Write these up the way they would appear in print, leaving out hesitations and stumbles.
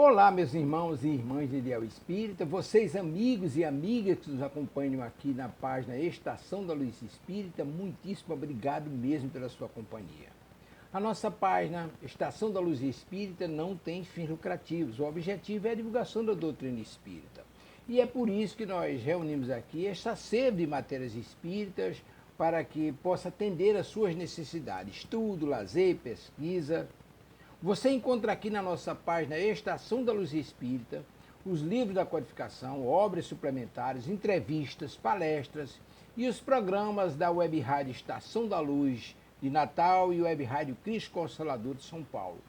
Olá, meus irmãos e irmãs de Ideal Espírita, vocês amigos e amigas que nos acompanham aqui na página Estação da Luz Espírita, muitíssimo obrigado mesmo pela sua companhia. A nossa página Estação da Luz Espírita não tem fins lucrativos, o objetivo é a divulgação da doutrina espírita. E é por isso que nós reunimos aqui esta sede de matérias espíritas para que possa atender às suas necessidades, estudo, lazer, pesquisa. Você encontra aqui na nossa página Estação da Luz Espírita os livros da codificação, obras suplementares, entrevistas, palestras e os programas da Web Rádio Estação da Luz de Natal e Web Rádio Cristo Consolador de São Paulo.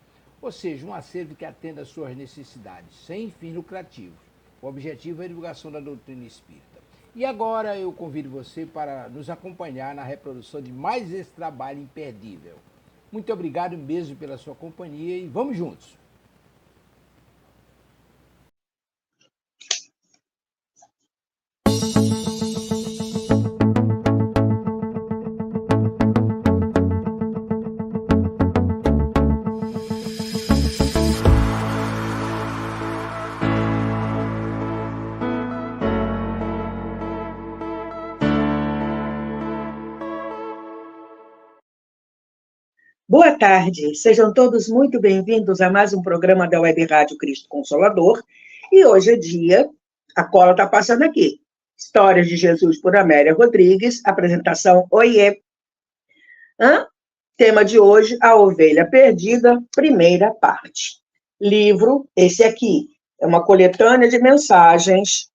Ou seja, um acervo que atenda às suas necessidades, sem fins lucrativos. O objetivo é a divulgação da doutrina espírita. E agora eu convido você para nos acompanhar na reprodução de mais esse trabalho imperdível. Muito obrigado mesmo pela sua companhia e vamos juntos. Boa tarde, sejam todos muito bem-vindos a mais um programa da Web Rádio Cristo Consolador. E hoje é dia, a cola está passando aqui. Histórias de Jesus por Amélia Rodrigues, apresentação Oiê. Tema de hoje, A Ovelha Perdida, primeira parte. Livro, esse aqui, é uma coletânea de mensagens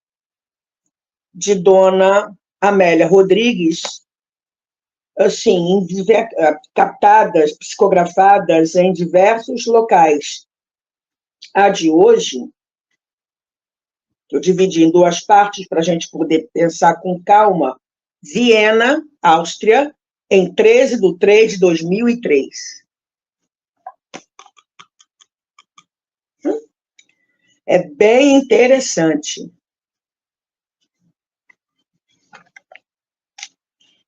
de Dona Amélia Rodrigues, assim, captadas, psicografadas em diversos locais. A de hoje, eu dividi em duas partes para a gente poder pensar com calma. Viena, Áustria, em 13/3/2003. É bem interessante.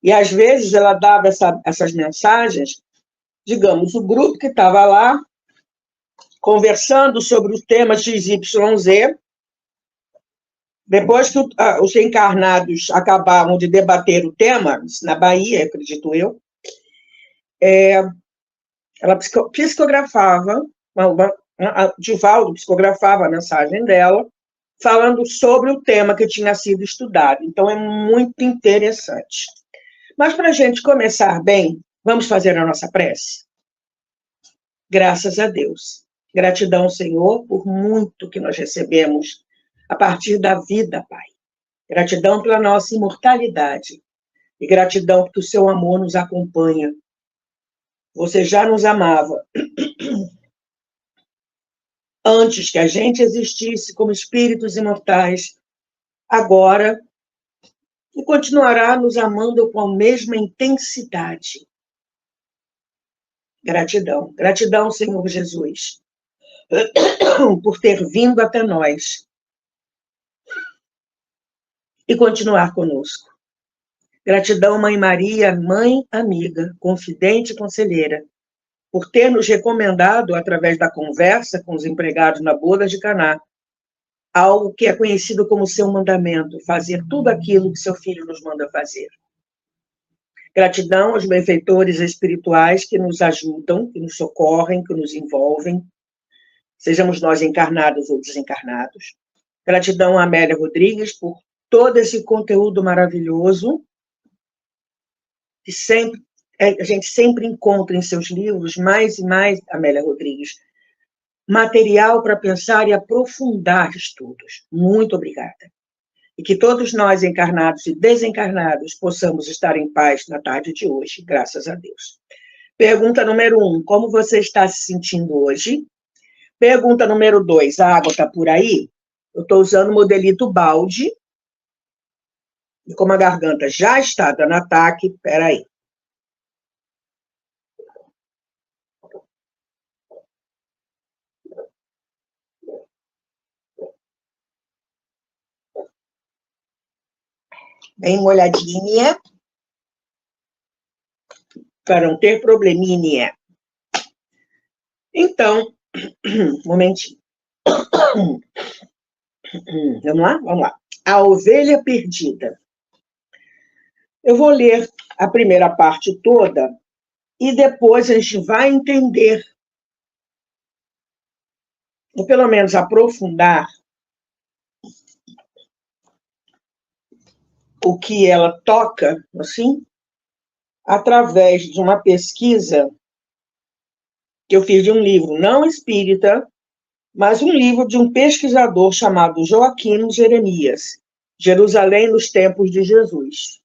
E, às vezes, ela dava essas mensagens, digamos, o grupo que estava lá, conversando sobre o tema XYZ, depois que os encarnados acabavam de debater o tema, na Bahia, acredito eu, ela psicografava, Divaldo psicografava a mensagem dela, falando sobre o tema que tinha sido estudado. Então, é muito interessante. Mas, para a gente começar bem, vamos fazer a nossa prece? Graças a Deus. Gratidão, Senhor, por muito que nós recebemos a partir da vida, Pai. Gratidão pela nossa imortalidade. E gratidão porque o seu amor nos acompanha. Você já nos amava antes que a gente existisse como espíritos imortais. Agora, e continuará nos amando com a mesma intensidade. Gratidão. Gratidão, Senhor Jesus, por ter vindo até nós e continuar conosco. Gratidão, Mãe Maria, mãe amiga, confidente e conselheira, por ter nos recomendado, através da conversa com os empregados na boda de Caná, algo que é conhecido como seu mandamento, fazer tudo aquilo que seu filho nos manda fazer. Gratidão aos benfeitores espirituais que nos ajudam, que nos socorrem, que nos envolvem, sejamos nós encarnados ou desencarnados. Gratidão a Amélia Rodrigues por todo esse conteúdo maravilhoso que a gente sempre encontra em seus livros, mais e mais, Amélia Rodrigues, material para pensar e aprofundar estudos. Muito obrigada. E que todos nós, encarnados e desencarnados, possamos estar em paz na tarde de hoje, graças a Deus. Pergunta número 1, como você está se sentindo hoje? Pergunta número 2, a água está por aí? Eu estou usando o modelito balde, e como a garganta já está dando ataque, peraí. Bem molhadinha, para não ter probleminha. Então, um momentinho. Vamos lá? Vamos lá. A ovelha perdida. Eu vou ler a primeira parte toda e depois a gente vai entender, ou pelo menos aprofundar, o que ela toca, assim, através de uma pesquisa que eu fiz de um livro não espírita, mas um livro de um pesquisador chamado Joaquim Jeremias, Jerusalém nos Tempos de Jesus.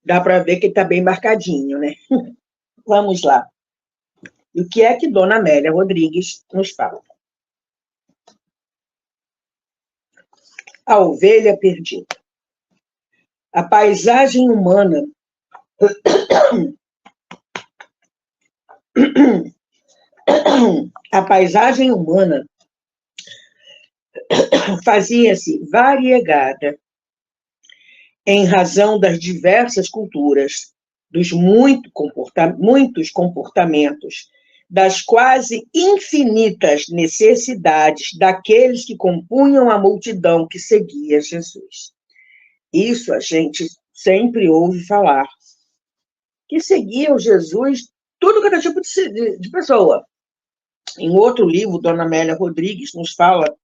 Dá para ver que está bem marcadinho, né? Vamos lá. E o que é que Dona Amélia Rodrigues nos fala? A ovelha perdida. A paisagem humana a paisagem humana fazia-se variegada em razão das diversas culturas, dos muitos comportamentos, das quase infinitas necessidades daqueles que compunham a multidão que seguia Jesus. Isso a gente sempre ouve falar, que seguiam Jesus, tudo que era tipo de pessoa. Em outro livro, Dona Amélia Rodrigues nos fala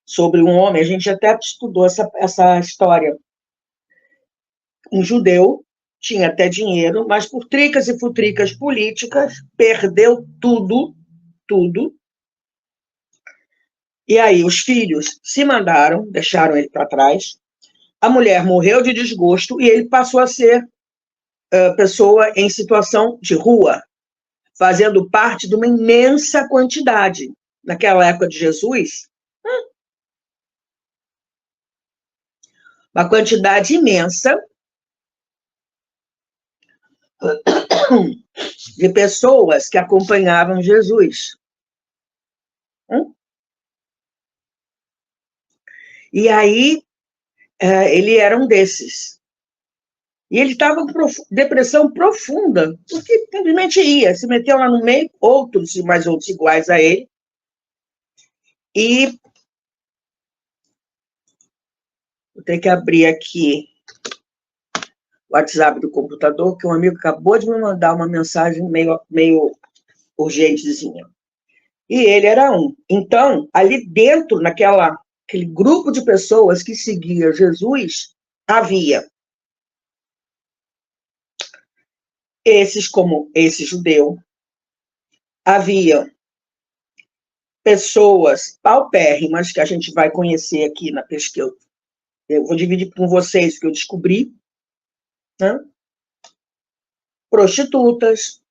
sobre um homem, a gente até estudou essa história. Um judeu, tinha até dinheiro, mas por tricas e futricas políticas, perdeu tudo. E aí os filhos se mandaram, deixaram ele para trás, a mulher morreu de desgosto e ele passou a ser pessoa em situação de rua, fazendo parte de uma imensa quantidade. Naquela época de Jesus, uma quantidade imensa de pessoas que acompanhavam Jesus. E aí, ele era um desses. E ele estava com depressão profunda, porque simplesmente ia, se meteu lá no meio, outros e mais outros iguais a ele, e vou ter que abrir aqui o WhatsApp do computador, que um amigo acabou de me mandar uma mensagem meio urgentezinha. E ele era um. Então, ali dentro, aquele grupo de pessoas que seguia Jesus, havia esses, como esse judeu, havia pessoas paupérrimas, que a gente vai conhecer aqui na pesquisa. Eu vou dividir com vocês o que eu descobri, né? Prostitutas,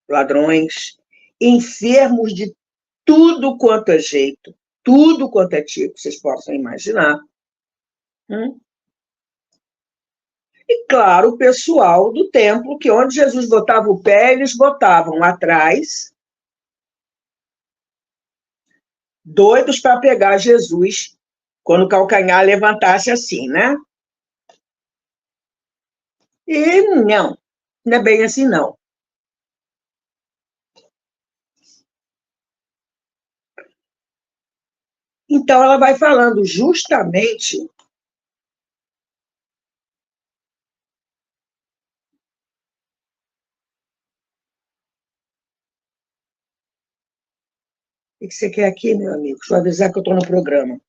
ladrões, enfermos de tudo quanto é jeito, tudo quanto é tipo, vocês possam imaginar. E, claro, o pessoal do templo, que onde Jesus botava o pé, eles botavam atrás, doidos para pegar Jesus quando o calcanhar levantasse assim, né? E não é bem assim, não. Então, ela vai falando justamente o que você quer aqui, meu amigo? Deixa eu avisar que eu estou no programa.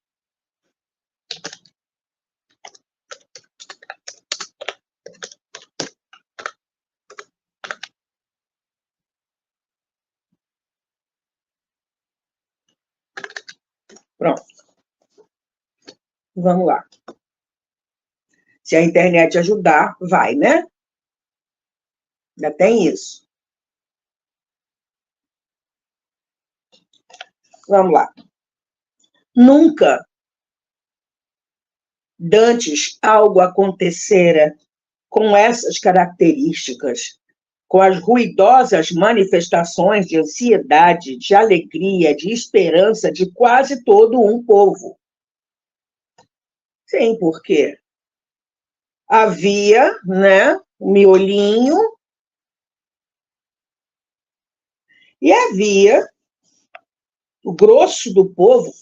Pronto. Vamos lá. Se a internet ajudar, vai, né? Ainda tem isso. Vamos lá. Nunca dantes algo acontecera com essas características, com as ruidosas manifestações de ansiedade, de alegria, de esperança de quase todo um povo. Sim, porque havia, né, um miolinho E havia o grosso do povo,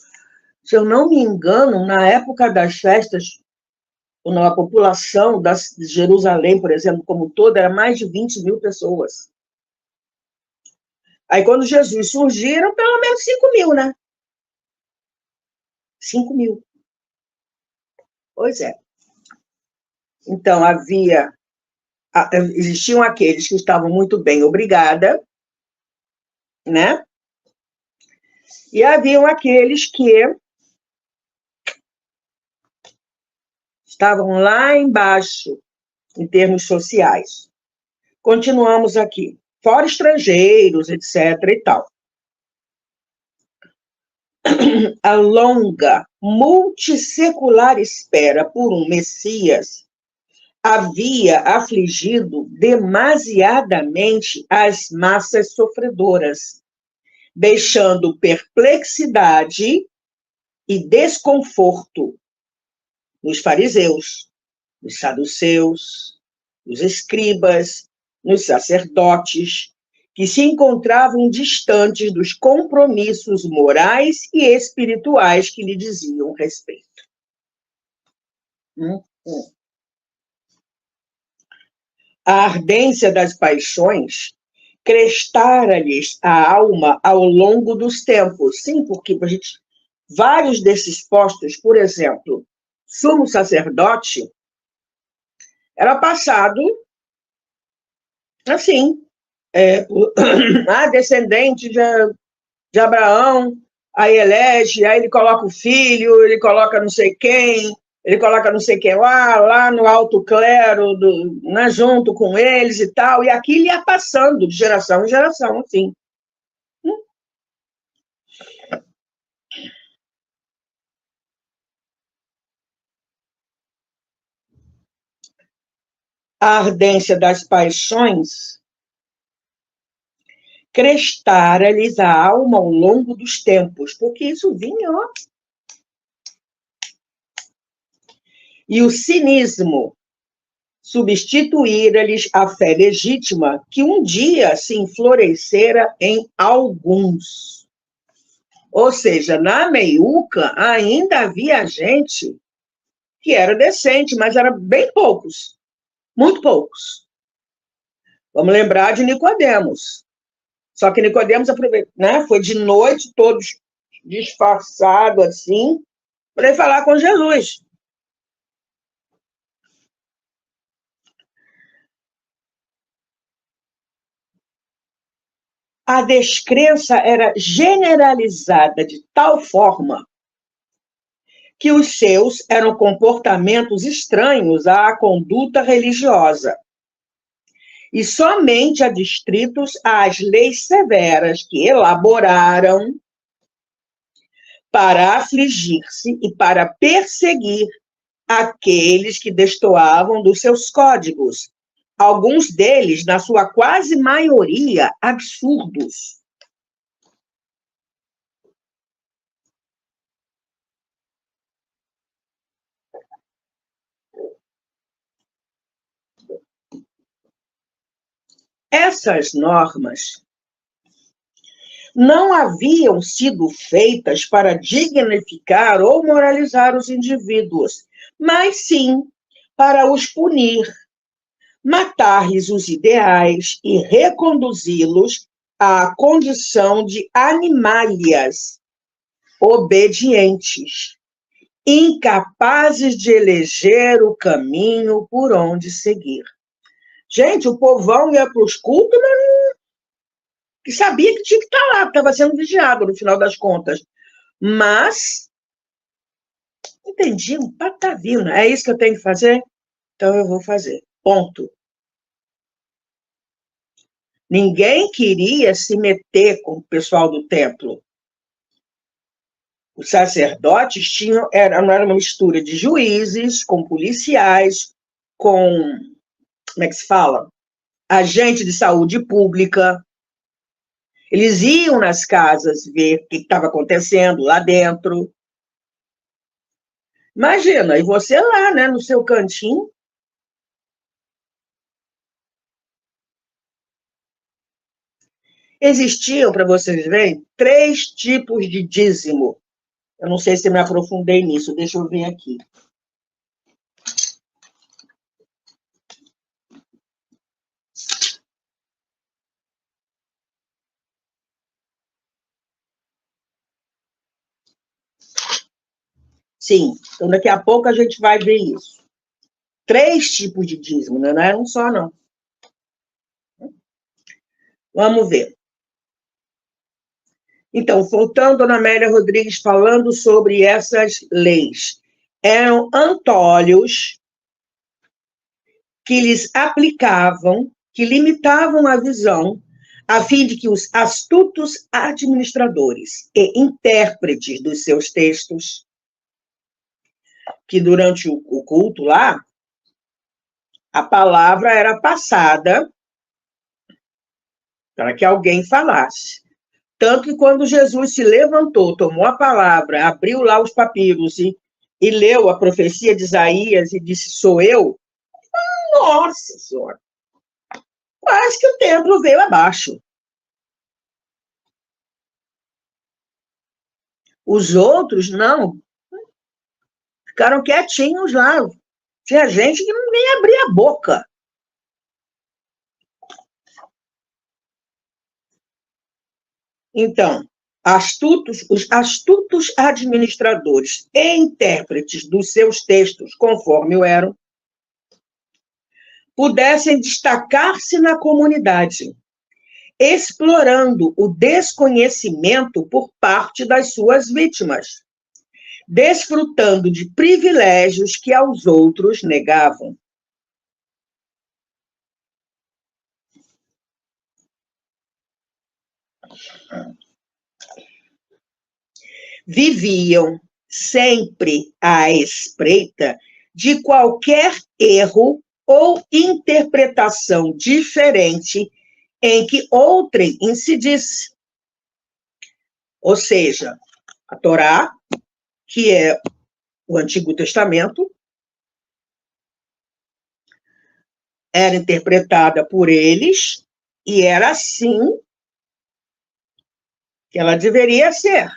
se eu não me engano, na época das festas, a população de Jerusalém, por exemplo, como toda, era mais de 20 mil pessoas. Aí, quando Jesus surgiram, pelo menos 5 mil, né? 5 mil. Pois é. Então, existiam aqueles que estavam muito bem, obrigada, né? E haviam aqueles que estavam lá embaixo, em termos sociais. Continuamos aqui. Fora estrangeiros, etc. e tal. A longa, multissecular espera por um Messias havia afligido demasiadamente as massas sofredoras, deixando perplexidade e desconforto nos fariseus, nos saduceus, nos escribas, nos sacerdotes, que se encontravam distantes dos compromissos morais e espirituais que lhe diziam respeito. A ardência das paixões crestara-lhes a alma ao longo dos tempos. Sim, porque vários desses postos, por exemplo, sumo sacerdote, era passado assim, descendente de Abraão, aí elege, aí ele coloca o filho, ele coloca não sei quem, ele coloca não sei quem lá no alto clero, né, junto com eles e tal, e aquilo ia passando de geração em geração, assim. A ardência das paixões crestara-lhes a alma ao longo dos tempos, porque isso vinha, ó. E o cinismo substituíra-lhes a fé legítima, que um dia se enflorescera em alguns. Ou seja, na meiuca ainda havia gente que era decente, mas era bem poucos, muito poucos. Vamos lembrar de Nicodemos. Só que Nicodemos né, foi de noite, todos disfarçado assim, para ele falar com Jesus. A descrença era generalizada de tal forma que os seus eram comportamentos estranhos à conduta religiosa, e somente adstritos às leis severas que elaboraram para afligir-se e para perseguir aqueles que destoavam dos seus códigos, alguns deles, na sua quase maioria, absurdos. Essas normas não haviam sido feitas para dignificar ou moralizar os indivíduos, mas sim para os punir, matar-lhes os ideais e reconduzi-los à condição de animálias obedientes, incapazes de eleger o caminho por onde seguir. Gente, o povão ia para os cultos, mas que sabia que tinha que estar lá, estava sendo vigiado, no final das contas. Mas, entendi, um patavino. É isso que eu tenho que fazer? Então eu vou fazer. Ponto. Ninguém queria se meter com o pessoal do templo. Os sacerdotes não era uma mistura de juízes, com policiais, com, como é que se fala? Agente de saúde pública. Eles iam nas casas ver o que estava acontecendo lá dentro. Imagina, e você lá, né, no seu cantinho. Existiam, para vocês verem, 3 tipos de dízimo. Eu não sei se me aprofundei nisso, deixa eu ver aqui. Sim, então daqui a pouco a gente vai ver isso. 3 tipos de dízimo, não era um só, não. Vamos ver. Então, voltando a Ana Amélia Rodrigues falando sobre essas leis. Eram antólios que lhes aplicavam, que limitavam a visão, a fim de que os astutos administradores e intérpretes dos seus textos, que durante o culto lá, a palavra era passada para que alguém falasse. Tanto que quando Jesus se levantou, tomou a palavra, abriu lá os papiros e leu a profecia de Isaías e disse, sou eu, nossa Senhora, quase que o templo veio abaixo. Os outros, não, ficaram quietinhos lá. Tinha gente que nem abria a boca. Então, os astutos administradores e intérpretes dos seus textos, conforme o eram, pudessem destacar-se na comunidade, explorando o desconhecimento por parte das suas vítimas, desfrutando de privilégios que aos outros negavam. Viviam sempre à espreita de qualquer erro ou interpretação diferente em que outrem incidisse. Ou seja, a Torá, que é o Antigo Testamento, era interpretada por eles e era assim que ela deveria ser.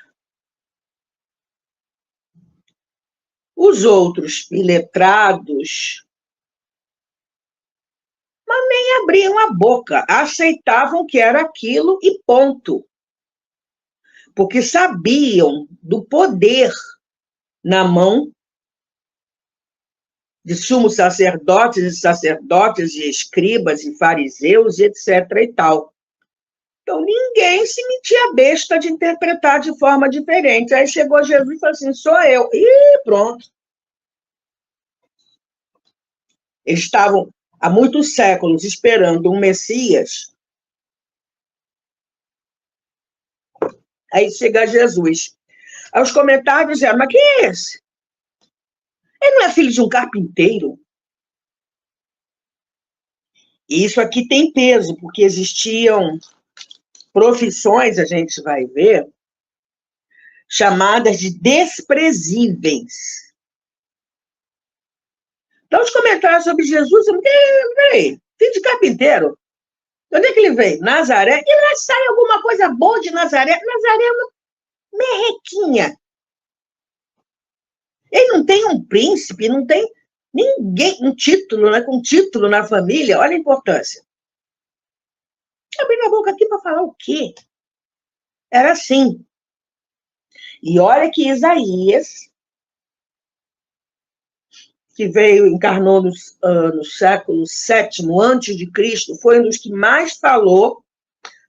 Os outros iletrados, mas nem abriam a boca, aceitavam que era aquilo e ponto. Porque sabiam do poder na mão de sumos sacerdotes e escribas e fariseus, etc. e tal. Então, ninguém se metia besta de interpretar de forma diferente. Aí chegou Jesus e falou assim, sou eu. E pronto. Eles estavam há muitos séculos esperando um Messias. Aí chega Jesus. Aí os comentários eram, mas quem é esse? Ele não é filho de um carpinteiro? E isso aqui tem peso, porque existiam profissões, a gente vai ver, chamadas de desprezíveis. Então, os comentários sobre Jesus, peraí, filho de carpinteiro, de onde é que ele veio? Nazaré. E lá sai alguma coisa boa de Nazaré. Nazaré é uma merrequinha. Ele não tem um príncipe, não tem ninguém, um título, né, com título na família. Olha a importância. Abri minha boca aqui para falar o quê? Era assim. E olha que Isaías, que veio, encarnou no século VII antes de Cristo, foi um dos que mais falou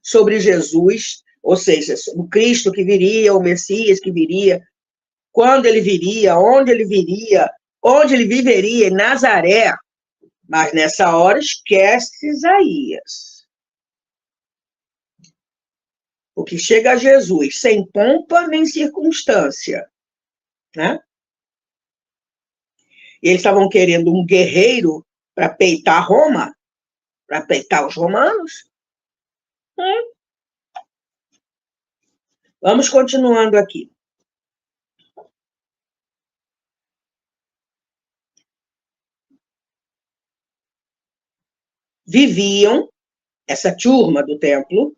sobre Jesus, ou seja, o Cristo que viria, o Messias que viria, quando ele viria, onde ele viveria, em Nazaré. Mas nessa hora esquece Isaías. Porque chega Jesus sem pompa nem circunstância, né? E eles estavam querendo um guerreiro para peitar Roma, para peitar os romanos. Vamos continuando aqui. Viviam, essa turma do templo,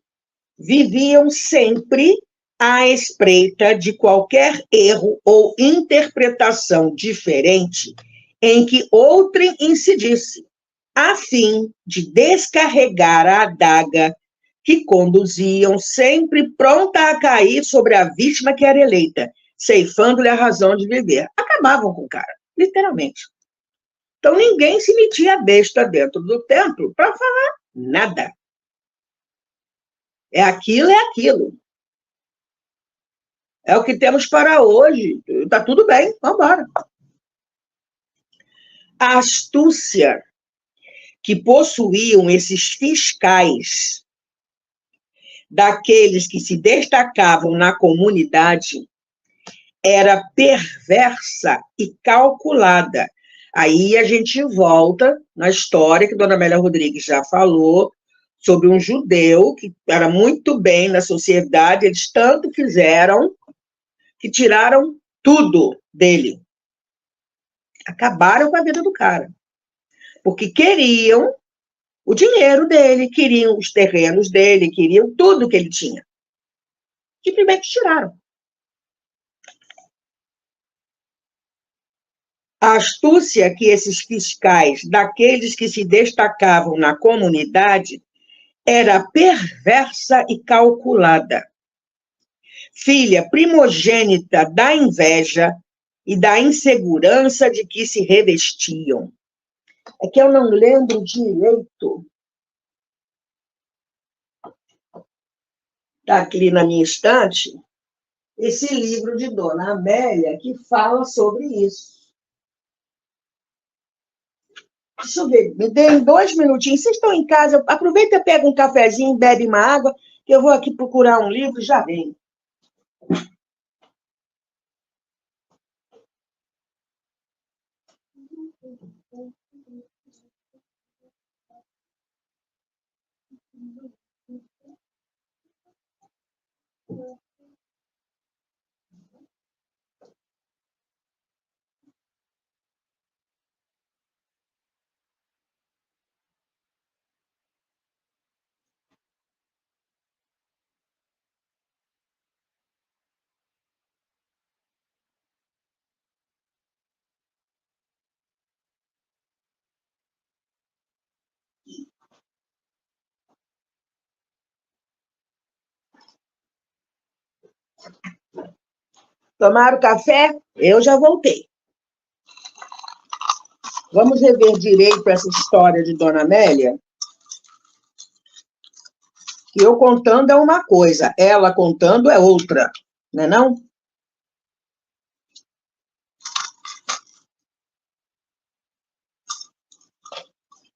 viviam sempre à espreita de qualquer erro ou interpretação diferente em que outrem incidisse, a fim de descarregar a adaga que conduziam sempre pronta a cair sobre a vítima que era eleita, ceifando-lhe a razão de viver. Acabavam com o cara, literalmente. Então, ninguém se metia a besta dentro do templo para falar nada. É aquilo, é aquilo. É o que temos para hoje. Está tudo bem, vamos embora. A astúcia que possuíam esses fiscais, daqueles que se destacavam na comunidade, era perversa e calculada. Aí a gente volta na história que Dona Amélia Rodrigues já falou, sobre um judeu que era muito bem na sociedade, eles tanto fizeram que tiraram tudo dele. Acabaram com a vida do cara. Porque queriam o dinheiro dele, queriam os terrenos dele, queriam tudo que ele tinha. Simplesmente tiraram. A astúcia que esses fiscais, daqueles que se destacavam na comunidade, era perversa e calculada. Filha primogênita da inveja e da insegurança de que se revestiam. É que eu não lembro direito. Está aqui na minha estante esse livro de Dona Amélia que fala sobre isso. Deixa eu ver, me deem 2 minutinhos. Vocês estão em casa, aproveita, pega um cafezinho, bebe uma água, que eu vou aqui procurar um livro e já venho. Tomaram café? Eu já voltei. Vamos rever direito essa história de Dona Amélia? Que eu contando é uma coisa, ela contando é outra, não é não?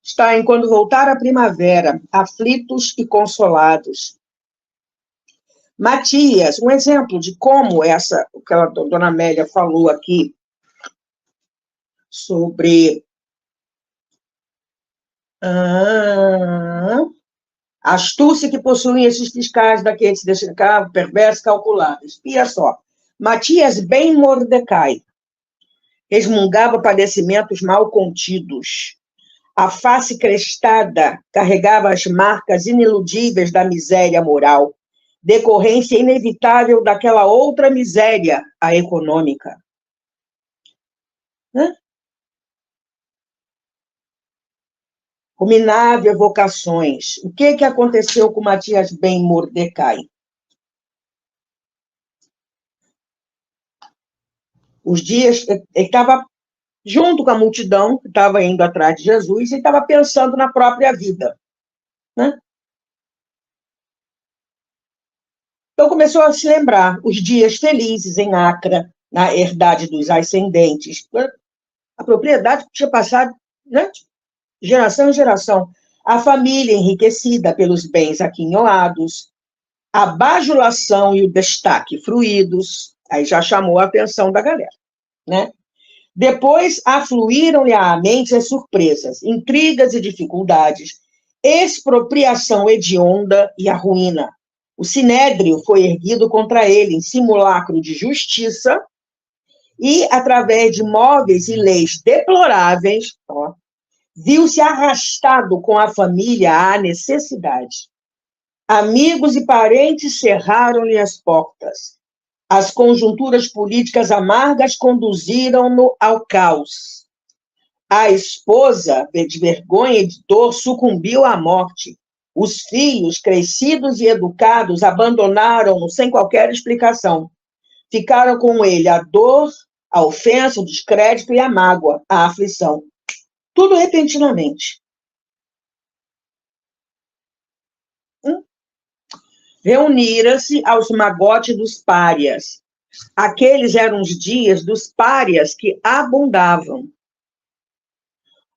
Está em Quando Voltar a Primavera, Aflitos e Consolados. Matias, um exemplo de como o que a Dona Amélia falou aqui, sobre a astúcia que possuem esses fiscais daqueles destacados, perversos, calculados. Espia só. Matias ben Mordecai resmungava padecimentos mal contidos. A face crestada carregava as marcas iniludíveis da miséria moral, decorrência inevitável daquela outra miséria, a econômica. Ruminável evocações. O que aconteceu com Matias ben Mordecai? Os dias, ele estava junto com a multidão que estava indo atrás de Jesus e estava pensando na própria vida, né? Então começou a se lembrar os dias felizes em Acra, na herdade dos ascendentes, a propriedade que tinha passado, né, geração em geração, a família enriquecida pelos bens aquinhoados, a bajulação e o destaque fruídos, aí já chamou a atenção da galera, né? Depois afluíram-lhe à mente as surpresas, intrigas e dificuldades, expropriação hedionda e a ruína. O sinédrio foi erguido contra ele em simulacro de justiça e, através de móveis e leis deploráveis, viu-se arrastado com a família à necessidade. Amigos e parentes cerraram-lhe as portas. As conjunturas políticas amargas conduziram-no ao caos. A esposa, de vergonha e de dor, sucumbiu à morte. Os filhos, crescidos e educados, abandonaram-no sem qualquer explicação. Ficaram com ele a dor, a ofensa, o descrédito e a mágoa, a aflição. Tudo repentinamente. Reuniram-se aos magotes dos párias. Aqueles eram os dias dos párias que abundavam.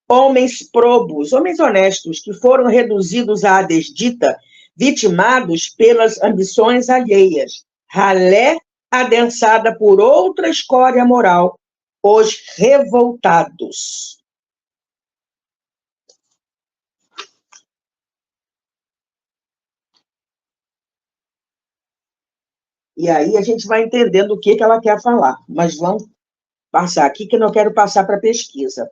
Homens probos, homens honestos, que foram reduzidos à desdita, vitimados pelas ambições alheias. Ralé adensada por outra escória moral, os revoltados. E aí a gente vai entendendo o que ela quer falar. Mas vamos passar aqui, que eu não quero passar para a pesquisa.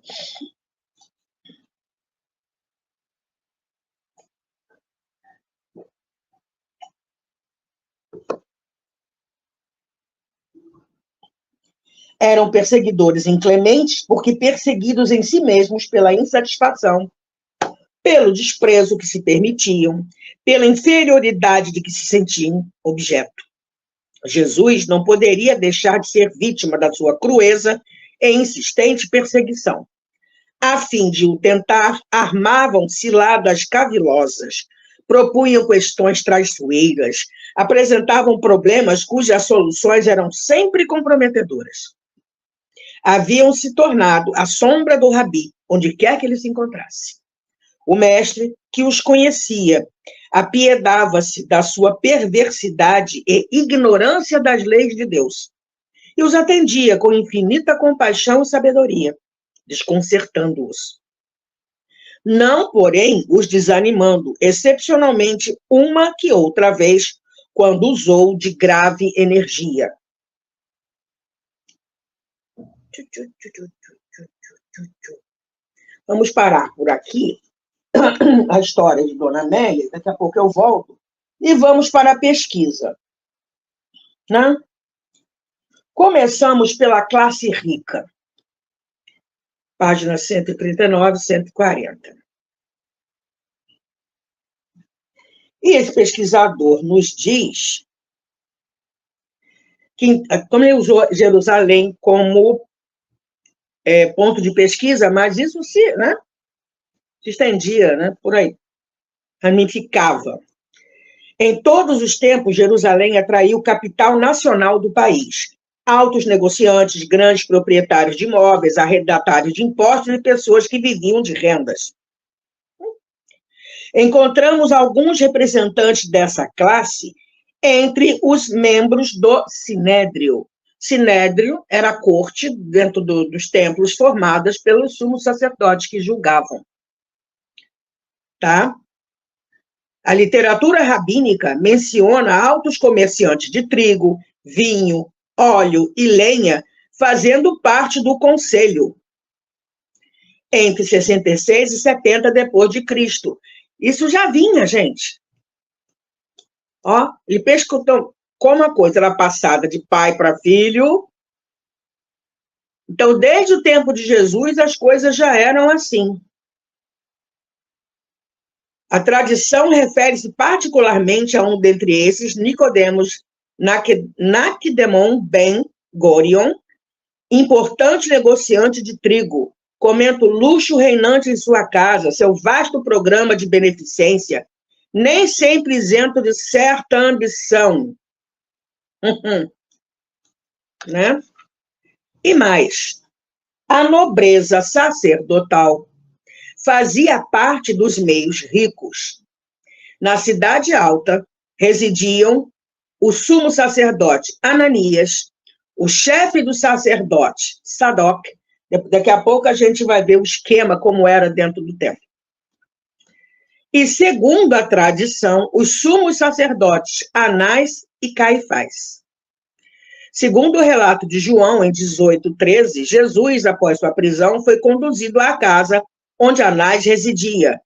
Eram perseguidores inclementes, porque perseguidos em si mesmos pela insatisfação, pelo desprezo que se permitiam, pela inferioridade de que se sentiam objeto. Jesus não poderia deixar de ser vítima da sua crueza e insistente perseguição. A fim de o tentar, armavam ciladas cavilosas, propunham questões traiçoeiras, apresentavam problemas cujas soluções eram sempre comprometedoras. Haviam se tornado a sombra do rabi, onde quer que ele se encontrasse. O mestre, que os conhecia, apiedava-se da sua perversidade e ignorância das leis de Deus, e os atendia com infinita compaixão e sabedoria, desconcertando-os. Não, porém, os desanimando, excepcionalmente uma que outra vez, quando usou de grave energia. Vamos parar por aqui a história de Dona Amélia, daqui a pouco eu volto, e vamos para a pesquisa. Né? Começamos pela classe rica. Página 139, 140. E esse pesquisador nos diz que, como ele usou Jerusalém como ponto de pesquisa, mas isso se estendia, né, por aí, ramificava. Em todos os tempos, Jerusalém atraiu o capital nacional do país. Altos negociantes, grandes proprietários de imóveis, arrendatários de impostos e pessoas que viviam de rendas. Encontramos alguns representantes dessa classe entre os membros do Sinédrio. Sinédrio era a corte dentro dos templos formadas pelos sumos sacerdotes que julgavam. Tá? A literatura rabínica menciona altos comerciantes de trigo, vinho, óleo e lenha fazendo parte do conselho entre 66 e 70 depois de Cristo. Isso já vinha, gente. Ó, ele pescou, como a coisa era passada de pai para filho. Então, desde o tempo de Jesus, as coisas já eram assim. A tradição refere-se particularmente a um dentre esses, Nicodemos Naquidemon ben Gorion, importante negociante de trigo. Comenta o luxo reinante em sua casa, seu vasto programa de beneficência, nem sempre isento de certa ambição. Né? E mais, a nobreza sacerdotal fazia parte dos meios ricos. Na cidade alta residiam o sumo sacerdote Ananias, o chefe do sacerdote Sadoc. Daqui a pouco a gente vai ver o esquema como era dentro do templo. E, segundo a tradição, os sumos sacerdotes Anás e Caifás. Segundo o relato de João, em 18:13, Jesus, após sua prisão, foi conduzido à casa onde Anás residia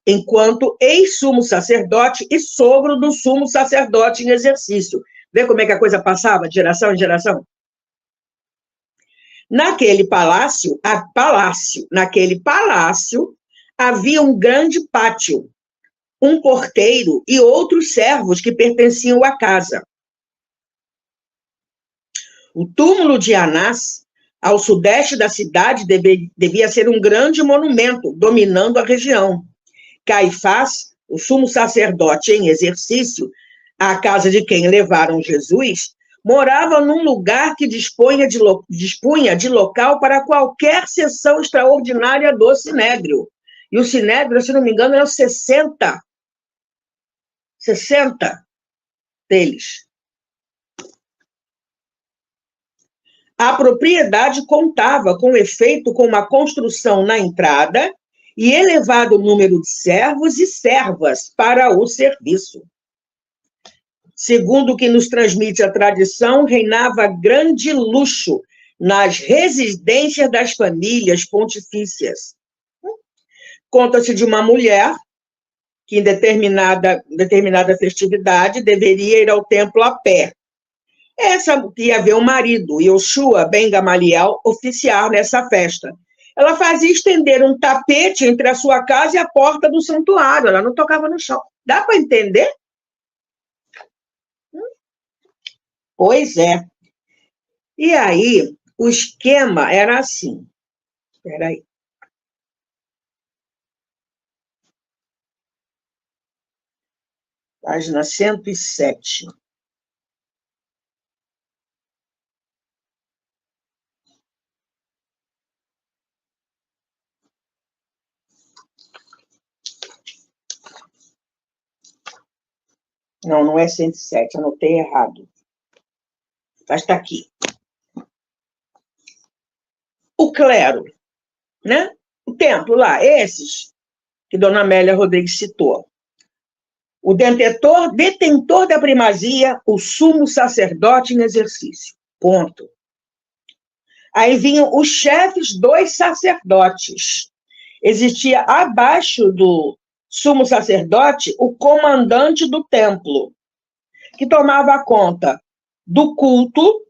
enquanto ex-sumo sacerdote e sogro do sumo sacerdote em exercício. Vê como é que a coisa passava de geração em geração? Naquele palácio, havia um grande pátio, um porteiro e outros servos que pertenciam à casa. O túmulo de Anás, ao sudeste da cidade, devia ser um grande monumento, dominando a região. Caifás, o sumo sacerdote em exercício, à casa de quem levaram Jesus, morava num lugar que dispunha de local para qualquer sessão extraordinária do Sinédrio. E o Sinédrio, se não me engano, eram 60 deles. A propriedade contava, com efeito, com uma construção na entrada e elevado número de servos e servas para o serviço. Segundo o que nos transmite a tradição, reinava grande luxo nas residências das famílias pontifícias. Conta-se de uma mulher que, em determinada festividade, deveria ir ao templo a pé. Essa ia ver o marido, Yoshua ben Gamaliel, oficiar nessa festa. Ela fazia estender um tapete entre a sua casa e a porta do santuário. Ela não tocava no chão. Dá para entender? Pois é. E aí, o esquema era assim. Espera aí. Página 107. Não, não é 107, anotei errado. Mas está aqui. O clero, né? O templo lá, esses que Dona Amélia Rodrigues citou. O detentor da primazia, o sumo sacerdote em exercício. Ponto. Aí vinham os chefes dos sacerdotes. Existia abaixo do sumo sacerdote o comandante do templo, que tomava conta do culto.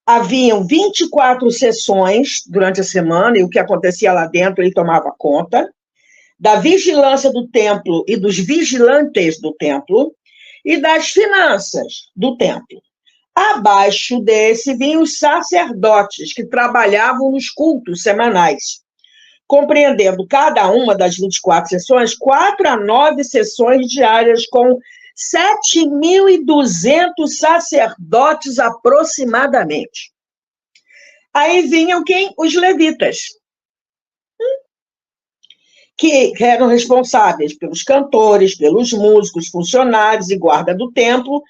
Haviam 24 sessões durante a semana, e o que acontecia lá dentro ele tomava conta, da vigilância do templo e dos vigilantes do templo, e das finanças do templo. Abaixo desse vinham os sacerdotes, que trabalhavam nos cultos semanais, compreendendo cada uma das 24 sessões, 4 a 9 sessões diárias, com 7.200 sacerdotes aproximadamente. Aí vinham quem? Os levitas, que eram responsáveis pelos cantores, pelos músicos, funcionários e guarda do templo,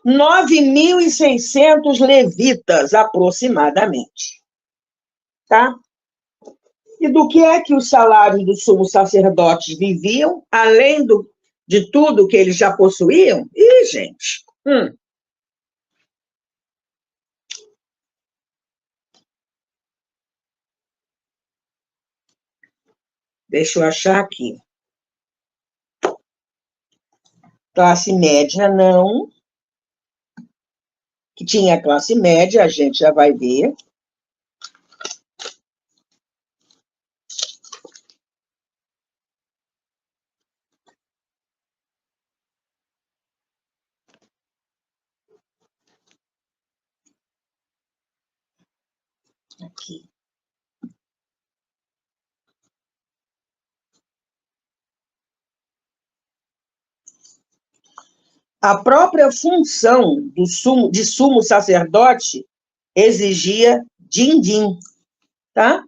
9.600 levitas aproximadamente. Tá? E do que é que os salários dos sumos sacerdotes viviam, além de tudo que eles já possuíam? Ih, gente! Deixa eu achar aqui. Classe média, não. Que tinha classe média, a gente já vai ver. Aqui. A própria função de sumo sacerdote exigia din-din, tá?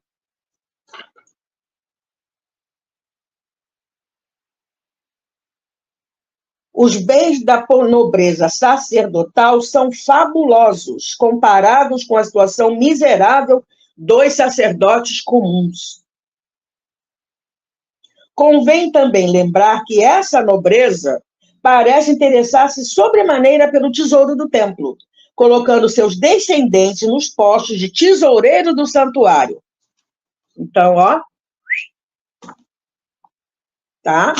Os bens da nobreza sacerdotal são fabulosos, comparados com a situação miserável dos sacerdotes comuns. Convém também lembrar que essa nobreza parece interessar-se sobremaneira pelo tesouro do templo, colocando seus descendentes nos postos de tesoureiro do santuário. Então, ó, tá?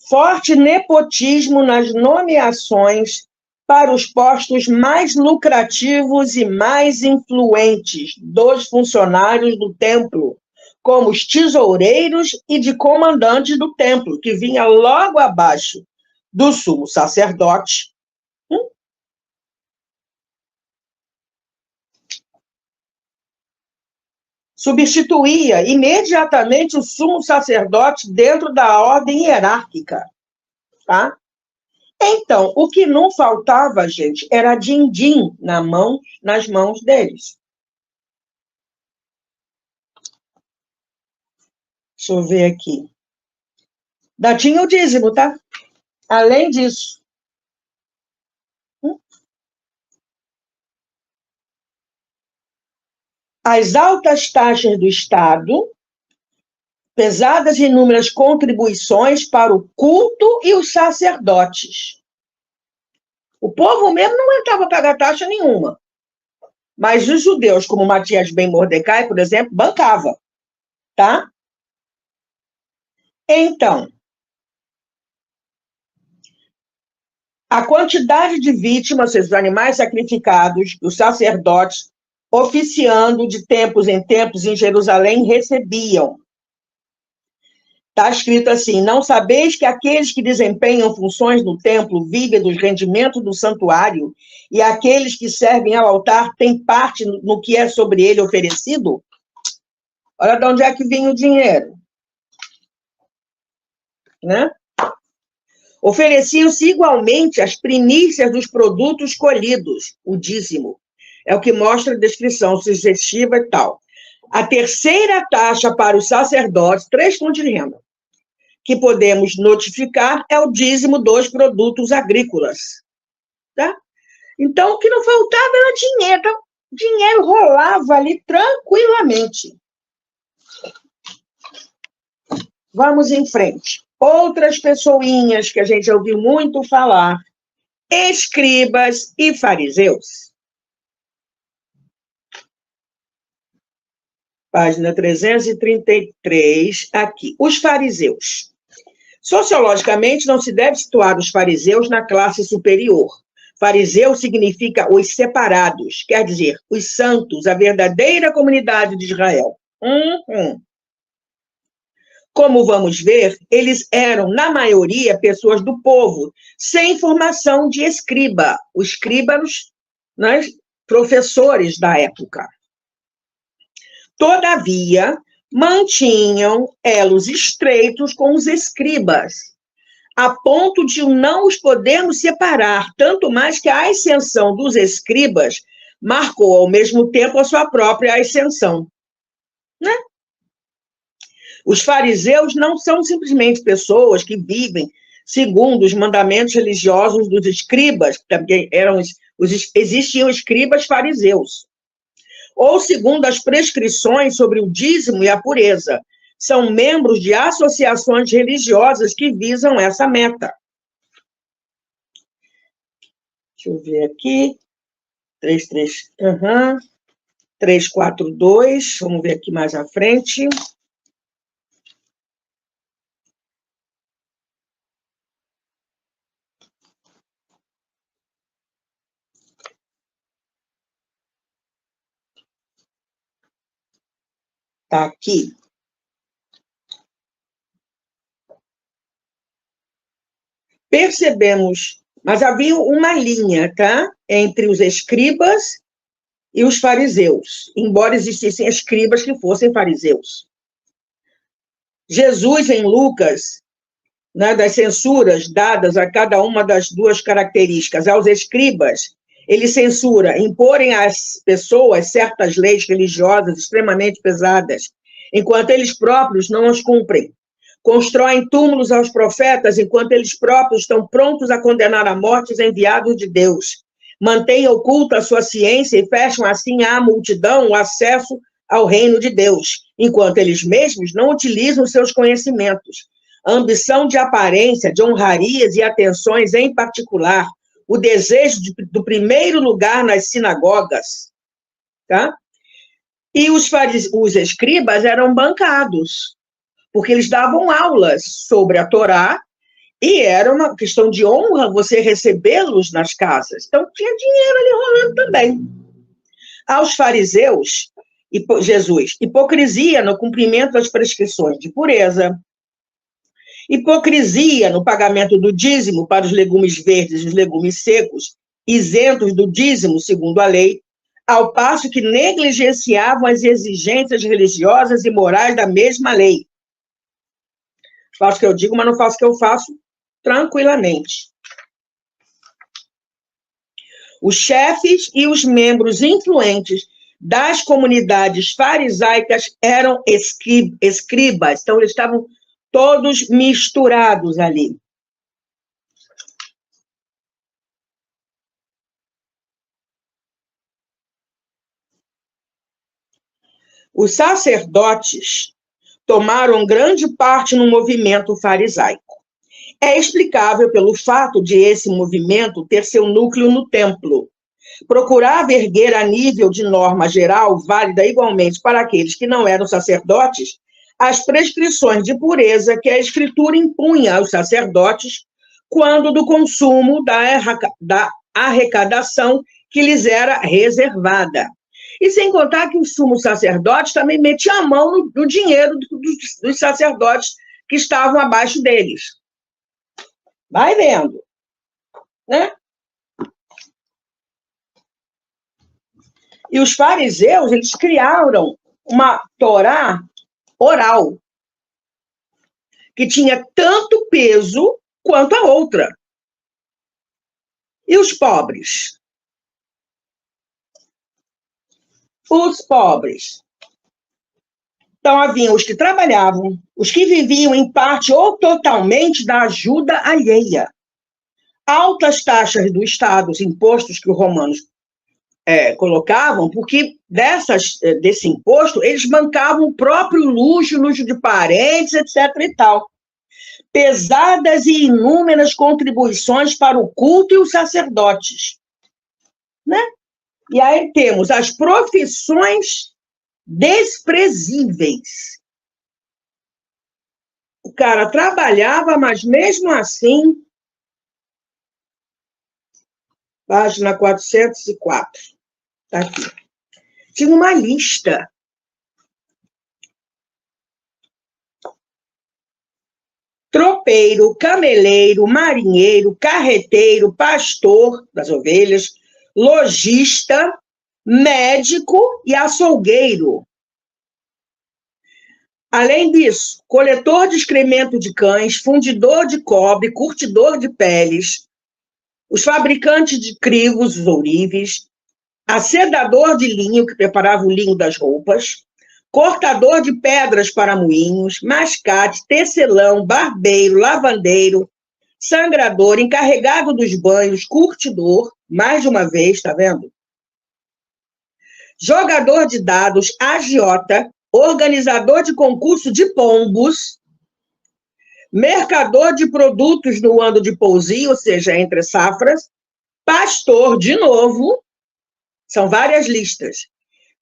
Forte nepotismo nas nomeações para os postos mais lucrativos e mais influentes dos funcionários do templo, como os tesoureiros e de comandantes do templo, que vinha logo abaixo do sumo sacerdote. Substituía imediatamente o sumo sacerdote dentro da ordem hierárquica, tá? Então, o que não faltava, gente, era din-din nas mãos deles. Deixa eu ver aqui. Tinha o dízimo, tá? Além disso. As altas taxas do Estado, pesadas e inúmeras contribuições para o culto e os sacerdotes. O povo mesmo não aguentava pagar taxa nenhuma. Mas os judeus, como Matias ben Mordecai, por exemplo, bancava, tá? Então, a quantidade de vítimas, os animais sacrificados, os sacerdotes, oficiando de tempos em tempos em Jerusalém, recebiam. Está escrito assim: não sabeis que aqueles que desempenham funções no templo vivem dos rendimentos do santuário, e aqueles que servem ao altar têm parte no que é sobre ele oferecido? Olha de onde é que vinha o dinheiro. Né? Ofereciam-se igualmente as primícias dos produtos colhidos, o dízimo. É o que mostra a descrição sugestiva e tal. A terceira taxa para os sacerdotes, 3 fontes de renda, que podemos notificar é o dízimo dos produtos agrícolas. Tá? Então, o que não faltava era dinheiro. Então, dinheiro rolava ali tranquilamente. Vamos em frente. Outras pessoinhas que a gente ouviu muito falar, escribas e fariseus. Página 333, aqui. Os fariseus. Sociologicamente, não se deve situar os fariseus na classe superior. Fariseu significa os separados, quer dizer, os santos, a verdadeira comunidade de Israel. Como vamos ver, eles eram, na maioria, pessoas do povo, sem formação de escriba. Os escribas, né, professores da época. Todavia, mantinham elos estreitos com os escribas, a ponto de não os podermos separar, tanto mais que a ascensão dos escribas marcou, ao mesmo tempo, a sua própria ascensão. Né? Os fariseus não são simplesmente pessoas que vivem segundo os mandamentos religiosos dos escribas, porque existiam escribas fariseus, ou segundo as prescrições sobre o dízimo e a pureza. São membros de associações religiosas que visam essa meta. Deixa eu ver aqui. 342, vamos ver aqui mais à frente. Está aqui. Percebemos, mas havia uma linha, tá? Entre os escribas e os fariseus, embora existissem escribas que fossem fariseus. Jesus, em Lucas, né, das censuras dadas a cada uma das duas características, aos escribas, ele censura imporem às pessoas certas leis religiosas extremamente pesadas, enquanto eles próprios não as cumprem. Constroem túmulos aos profetas, enquanto eles próprios estão prontos a condenar à morte os enviados de Deus. Mantêm oculta a sua ciência e fecham assim à multidão o acesso ao reino de Deus, enquanto eles mesmos não utilizam seus conhecimentos. A ambição de aparência, de honrarias e atenções em particular, o desejo do primeiro lugar nas sinagogas, tá? E os escribas eram bancados, porque eles davam aulas sobre a Torá, e era uma questão de honra você recebê-los nas casas. Então, tinha dinheiro ali rolando também. Aos fariseus, Jesus, hipocrisia no cumprimento das prescrições de pureza, hipocrisia no pagamento do dízimo para os legumes verdes e os legumes secos, isentos do dízimo segundo a lei, ao passo que negligenciavam as exigências religiosas e morais da mesma lei. Faço o que eu digo, mas não faço o que eu faço tranquilamente. Os chefes e os membros influentes das comunidades farisaicas eram escribas, então eles estavam todos misturados ali. Os sacerdotes tomaram grande parte no movimento farisaico. É explicável pelo fato de esse movimento ter seu núcleo no templo. Procurava erguer a nível de norma geral, válida igualmente para aqueles que não eram sacerdotes, as prescrições de pureza que a Escritura impunha aos sacerdotes quando do consumo da arrecadação que lhes era reservada. E sem contar que os sumos sacerdotes também metiam a mão no dinheiro dos sacerdotes que estavam abaixo deles. Vai vendo, né? E os fariseus, eles criaram uma Torá oral, que tinha tanto peso quanto a outra. E os pobres? Os pobres. Então, haviam os que trabalhavam, os que viviam em parte ou totalmente da ajuda alheia. Altas taxas do Estado, os impostos que os romanos colocavam, porque desse imposto, eles bancavam o próprio luxo de parentes, etc. e tal. Pesadas e inúmeras contribuições para o culto e os sacerdotes. Né? E aí temos as profissões desprezíveis. O cara trabalhava, mas mesmo assim, página 404, está aqui. Tinha uma lista. Tropeiro, cameleiro, marinheiro, carreteiro, pastor das ovelhas, lojista, médico e açougueiro. Além disso, coletor de excremento de cães, fundidor de cobre, curtidor de peles, os fabricantes de crigos, os ourives, acedador de linho, que preparava o linho das roupas, cortador de pedras para moinhos, mascate, tecelão, barbeiro, lavandeiro, sangrador, encarregado dos banhos, curtidor, mais de uma vez, tá vendo? Jogador de dados, agiota, organizador de concurso de pombos, mercador de produtos no ano de pousio, ou seja, entre safras, pastor, de novo, são várias listas,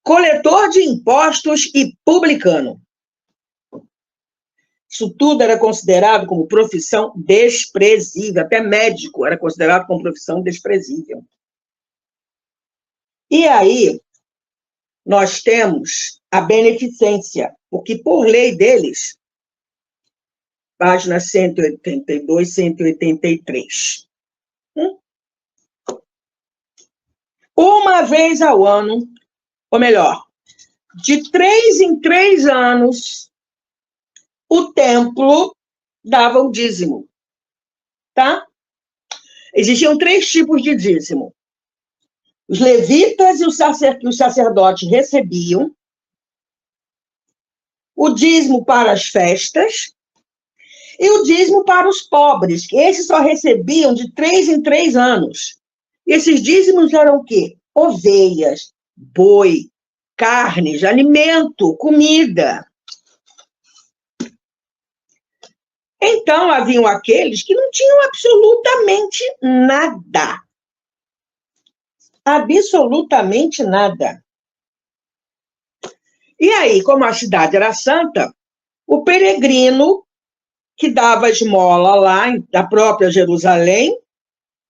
coletor de impostos e publicano. Isso tudo era considerado como profissão desprezível, até médico era considerado como profissão desprezível. E aí, nós temos a beneficência, porque por lei deles, página 182, 183. Uma vez ao ano, ou melhor, de 3 em 3 anos, o templo dava o dízimo, tá? Existiam 3 tipos de dízimo. Os levitas e os sacerdotes recebiam o dízimo para as festas e o dízimo para os pobres, que esses só recebiam de 3 em 3 anos. E esses dízimos eram o quê? Ovelhas, boi, carnes, alimento, comida. Então, haviam aqueles que não tinham absolutamente nada. Absolutamente nada. E aí, como a cidade era santa, o peregrino que dava esmola lá da própria Jerusalém,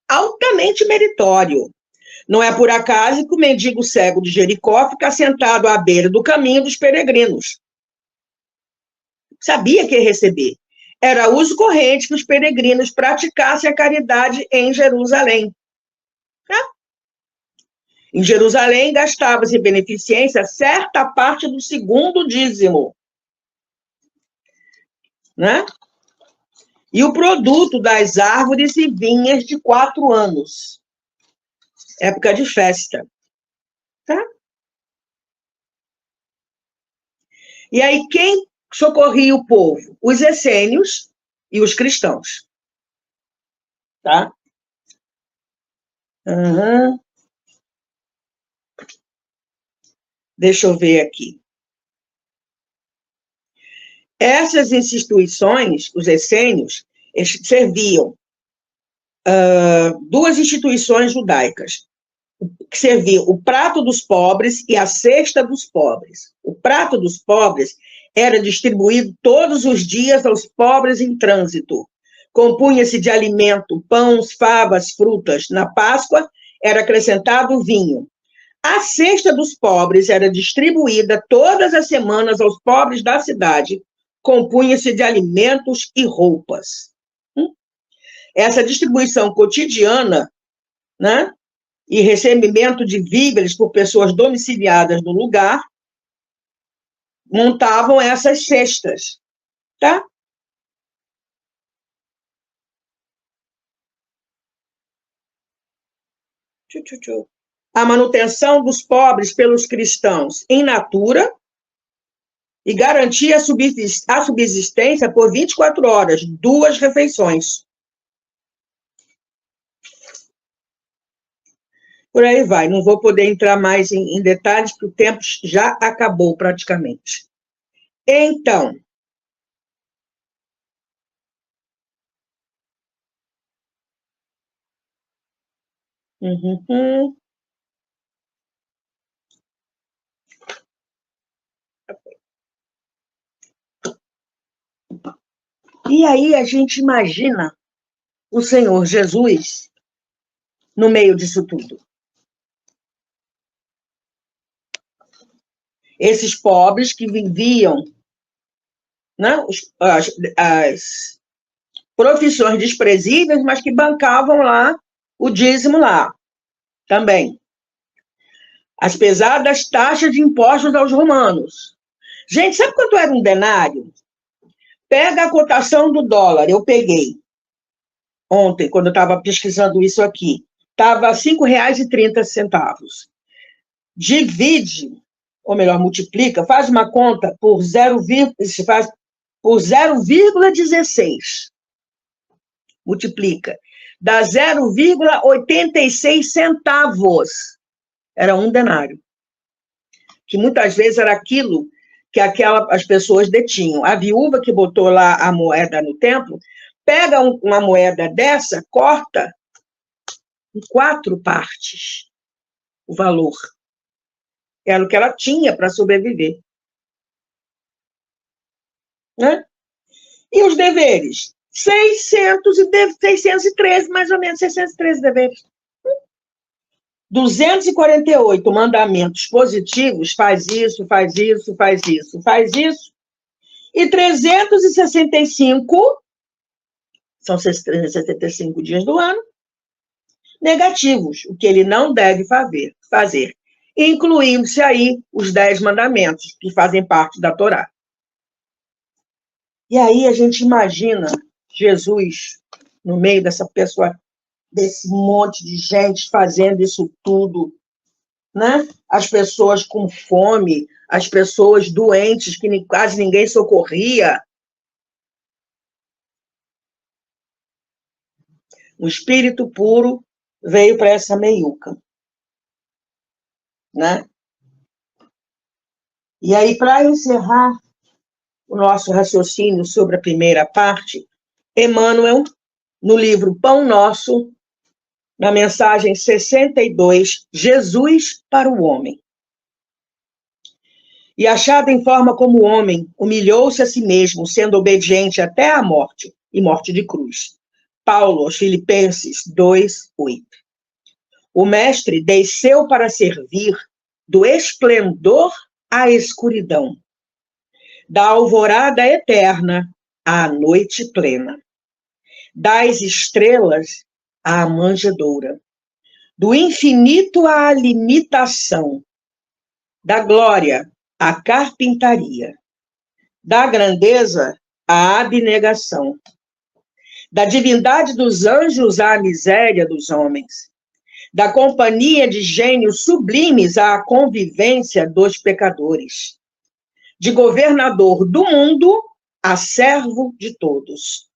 altamente meritório. Não é por acaso que o mendigo cego de Jericó fica sentado à beira do caminho dos peregrinos. Sabia que ia receber. Era uso corrente que os peregrinos praticassem a caridade em Jerusalém. Tá? Em Jerusalém, gastava-se em beneficência certa parte do segundo dízimo. Né? E o produto das árvores e vinhas de 4 anos. Época de festa. Tá? E aí, quem socorria o povo? Os essênios e os cristãos. Tá? Uhum. Deixa eu ver aqui. Essas instituições, os essênios, serviam 2 instituições judaicas, que serviam o prato dos pobres e a cesta dos pobres. O prato dos pobres era distribuído todos os dias aos pobres em trânsito. Compunha-se de alimento, pães, favas, frutas. Na Páscoa era acrescentado vinho. A cesta dos pobres era distribuída todas as semanas aos pobres da cidade. Compunha-se de alimentos e roupas. Essa distribuição cotidiana, né, e recebimento de víveres por pessoas domiciliadas no lugar, montavam essas cestas, tá? A manutenção dos pobres pelos cristãos em natura e garantia a subsistência por 24 horas, 2 refeições. Por aí vai, não vou poder entrar mais em detalhes, porque o tempo já acabou praticamente. Então, E aí a gente imagina o Senhor Jesus no meio disso tudo. Esses pobres que viviam, né, as profissões desprezíveis, mas que bancavam lá o dízimo lá também. As pesadas taxas de impostos aos romanos. Gente, sabe quanto era um denário? Pega a cotação do dólar, eu peguei ontem, quando eu estava pesquisando isso aqui. Estava R$ 5,30. Divide, ou melhor, multiplica, faz uma conta por 0,16. Multiplica. Dá 0,86 centavos. Era um denário. Que muitas vezes era aquilo que as pessoas detinham. A viúva que botou lá a moeda no templo, pega uma moeda dessa, corta em 4 partes o valor. Era o que ela tinha para sobreviver. Né? E os deveres? 613, mais ou menos, 613 deveres. 248 mandamentos positivos, faz isso, faz isso, faz isso, faz isso. E 365, são 365 dias do ano, negativos, o que ele não deve fazer. Incluindo-se aí os 10 mandamentos, que fazem parte da Torá. E aí a gente imagina Jesus no meio dessa pessoa, desse monte de gente fazendo isso tudo, né? As pessoas com fome, as pessoas doentes, que quase ninguém socorria. O espírito puro veio para essa meiuca, né? E aí, para encerrar o nosso raciocínio sobre a primeira parte, Emmanuel, no livro Pão Nosso, na mensagem 62, Jesus para o Homem. E achado em forma como homem, humilhou-se a si mesmo, sendo obediente até à morte, e morte de cruz. Paulo, aos Filipenses 2:8. O mestre desceu para servir do esplendor à escuridão, da alvorada eterna à noite plena, das estrelas à manjedoura, do infinito à limitação, da glória à carpintaria, da grandeza à abnegação, da divindade dos anjos à miséria dos homens, da companhia de gênios sublimes à convivência dos pecadores, de governador do mundo a servo de todos,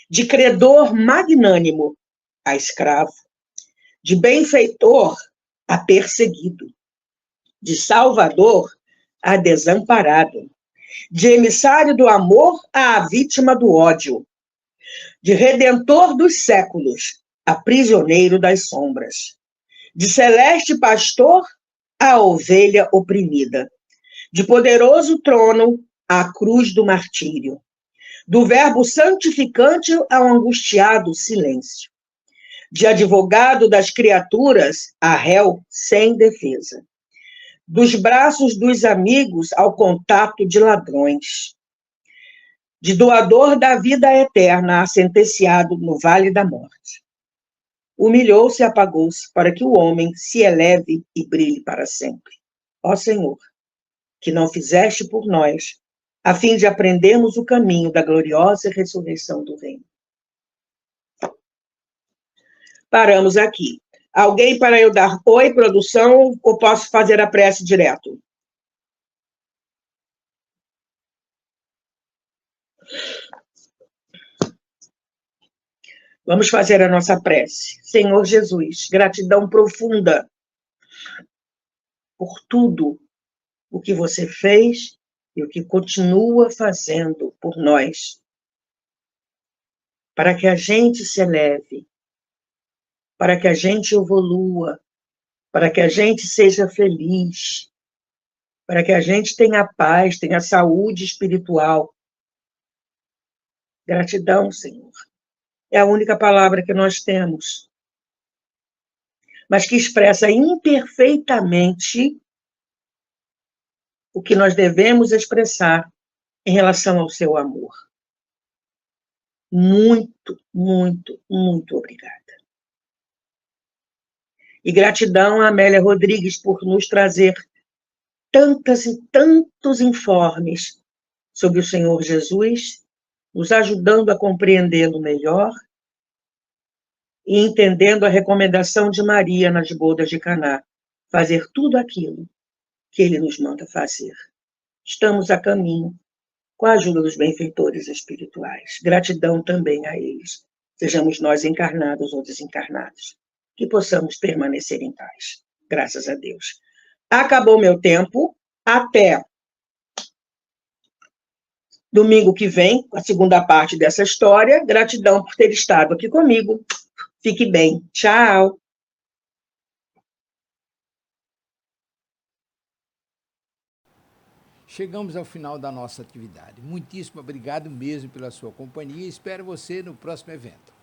de credor magnânimo a escravo, de benfeitor a perseguido, de salvador a desamparado, de emissário do amor à vítima do ódio, de redentor dos séculos a prisioneiro das sombras, de celeste pastor à ovelha oprimida, de poderoso trono à cruz do martírio, do verbo santificante ao angustiado silêncio, de advogado das criaturas a réu sem defesa, dos braços dos amigos ao contato de ladrões, de doador da vida eterna a sentenciado no vale da morte. Humilhou-se e apagou-se para que o homem se eleve e brilhe para sempre. Ó Senhor, que não fizeste por nós, a fim de aprendermos o caminho da gloriosa ressurreição do reino. Paramos aqui. Alguém para eu dar oi, produção, ou posso fazer a prece direto? Vamos fazer a nossa prece. Senhor Jesus, gratidão profunda por tudo o que você fez e o que continua fazendo por nós, para que a gente se eleve, para que a gente evolua, para que a gente seja feliz, para que a gente tenha paz, tenha saúde espiritual. Gratidão, Senhor. É a única palavra que nós temos, mas que expressa imperfeitamente o que nós devemos expressar em relação ao seu amor. Muito, muito, muito obrigada. E gratidão a Amélia Rodrigues por nos trazer tantas e tantos informes sobre o Senhor Jesus, nos ajudando a compreendê-lo melhor e entendendo a recomendação de Maria nas bodas de Caná, fazer tudo aquilo que ele nos manda fazer. Estamos a caminho, com a ajuda dos benfeitores espirituais. Gratidão também a eles, sejamos nós encarnados ou desencarnados, que possamos permanecer em paz. Graças a Deus. Acabou meu tempo. Até domingo que vem, a segunda parte dessa história. Gratidão por ter estado aqui comigo. Fique bem. Tchau. Chegamos ao final da nossa atividade. Muitíssimo obrigado mesmo pela sua companhia e espero você no próximo evento.